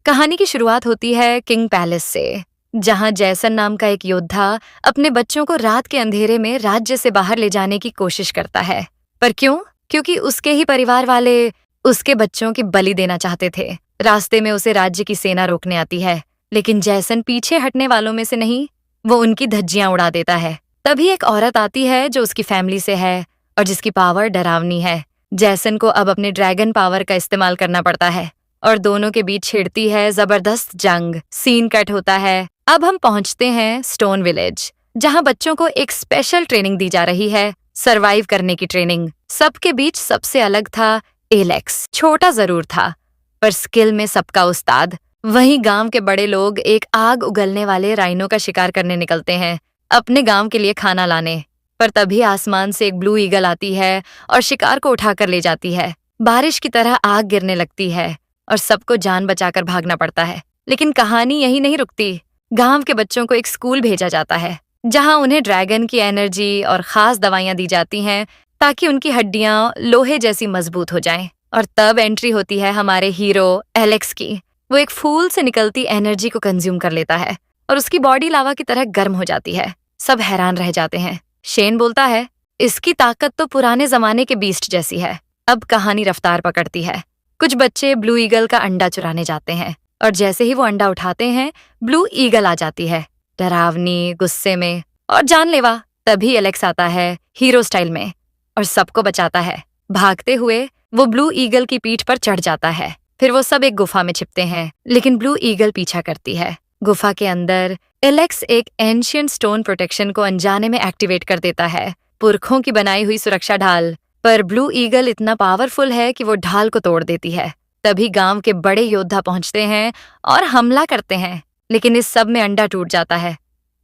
कहानी की शुरुआत होती है किंग पैलेस से, जहां जैसन नाम का एक योद्धा अपने बच्चों को रात के अंधेरे में राज्य से बाहर ले जाने की कोशिश करता है। पर क्यों? क्योंकि उसके ही परिवार वाले उसके बच्चों की बलि देना चाहते थे। रास्ते में उसे राज्य की सेना रोकने आती है, लेकिन जैसन पीछे हटने वालों में से नहीं, वो उनकी धज्जियां उड़ा देता है। तभी एक औरत आती है जो उसकी फैमिली से है और जिसकी पावर डरावनी है। जैसन को अब अपने ड्रैगन पावर का इस्तेमाल करना पड़ता है और दोनों के बीच छिड़ती है जबरदस्त जंग। सीन कट होता है। अब हम पहुंचते हैं स्टोन विलेज, जहां बच्चों को एक स्पेशल ट्रेनिंग दी जा रही है, सरवाइव करने की ट्रेनिंग। सबके बीच सबसे अलग था एलेक्स। छोटा जरूर था, पर स्किल में सबका उस्ताद। वहीं गांव के बड़े लोग एक आग उगलने वाले राइनो का शिकार करने निकलते हैं, अपने गांव के लिए खाना लाने। पर तभी आसमान से एक ब्लू ईगल आती है और शिकार को उठाकर ले जाती है। बारिश की तरह आग गिरने लगती है और सबको जान बचाकर भागना पड़ता है। लेकिन कहानी यही नहीं रुकती। गांव के बच्चों को एक स्कूल भेजा जाता है, जहां उन्हें ड्रैगन की एनर्जी और खास दवाइयां दी जाती हैं ताकि उनकी हड्डियां लोहे जैसी मजबूत हो जाएं। और तब एंट्री होती है हमारे हीरो एलेक्स की। वो एक फूल से निकलती एनर्जी को कंज्यूम कर लेता है और उसकी बॉडी लावा की तरह गर्म हो जाती है। सब हैरान रह जाते हैं। शेन बोलता है, इसकी ताकत तो पुराने जमाने के बीस्ट जैसी है। अब कहानी रफ्तार पकड़ती है। कुछ बच्चे ब्लू ईगल का अंडा चुराने जाते हैं और जैसे ही वो अंडा उठाते हैं, ब्लू ईगल आ जाती है, डरावनी, गुस्से में और जानलेवा। तभी एलेक्स आता है हीरो स्टाइल में और सबको बचाता है। भागते हुए वो ब्लू ईगल की पीठ पर चढ़ जाता है। फिर वो सब एक गुफा में छिपते हैं, लेकिन ब्लू ईगल पीछा करती है। गुफा के अंदर एलेक्स एक एंशियंट स्टोन प्रोटेक्शन को अनजाने में एक्टिवेट कर देता है, पुरखों की बनाई हुई सुरक्षा ढाल। पर ब्लू ईगल इतना पावरफुल है कि वो ढाल को तोड़ देती है। तभी गांव के बड़े योद्धा पहुंचते हैं और हमला करते हैं, लेकिन इस सब में अंडा टूट जाता है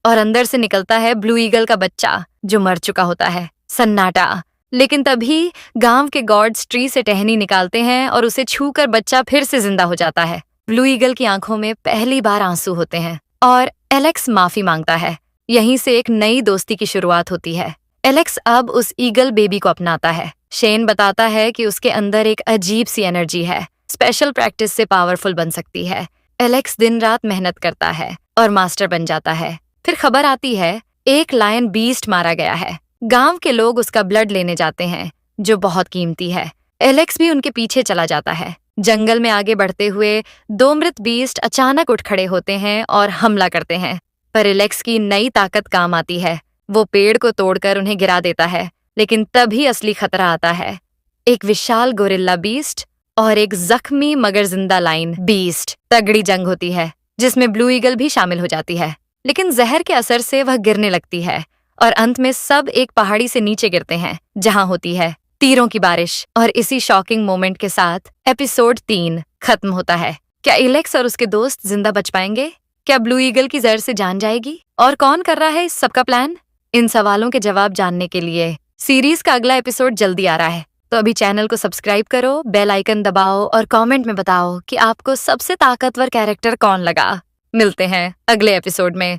और अंदर से निकलता है ब्लू ईगल का बच्चा जो मर चुका होता है। सन्नाटा। लेकिन तभी गांव के गॉड्स ट्री से टहनी निकालते हैं और उसे छूकर बच्चा फिर से जिंदा हो जाता है। ब्लू ईगल की आंखों में पहली बार आंसू होते हैं और एलेक्स माफी मांगता है। यहीं से एक नई दोस्ती की शुरुआत होती है। एलेक्स अब उस ईगल बेबी को अपनाता है। शेन बताता है कि उसके अंदर एक अजीब सी एनर्जी है, स्पेशल प्रैक्टिस से पावरफुल बन सकती है। एलेक्स दिन रात मेहनत करता है और मास्टर बन जाता है। फिर खबर आती है एक लायन बीस्ट मारा गया है। गांव के लोग उसका ब्लड लेने जाते हैं, जो बहुत कीमती है। एलेक्स भी उनके पीछे चला जाता है। जंगल में आगे बढ़ते हुए दो मृत बीस्ट अचानक उठ खड़े होते हैं और हमला करते हैं। पर एलेक्स की नई ताकत काम आती है। वो पेड़ को तोड़कर उन्हें गिरा देता है, लेकिन तभी असली खतरा आता है। एक विशाल गोरिल्ला बीस्ट और एक जख्मी मगर जिंदा लाइन बीस्ट। तगड़ी जंग होती है, जिसमें ब्लू ईगल भी शामिल हो जाती है, लेकिन जहर के असर से वह गिरने लगती है और अंत में सब एक पहाड़ी से नीचे गिरते हैं, जहां होती है तीरों की बारिश। और इसी शॉकिंग मोमेंट के साथ एपिसोड 3 खत्म होता है। क्या एलेक्स और उसके दोस्त जिंदा बच पाएंगे? क्या ब्लू ईगल की जहर से जान जाएगी? और कौन कर रहा है इस सबका प्लान? इन सवालों के जवाब जानने के लिए सीरीज का अगला एपिसोड जल्दी आ रहा है, तो अभी चैनल को सब्सक्राइब करो, बेल आइकन दबाओ और कमेंट में बताओ कि आपको सबसे ताकतवर कैरेक्टर कौन लगा। मिलते हैं अगले एपिसोड में।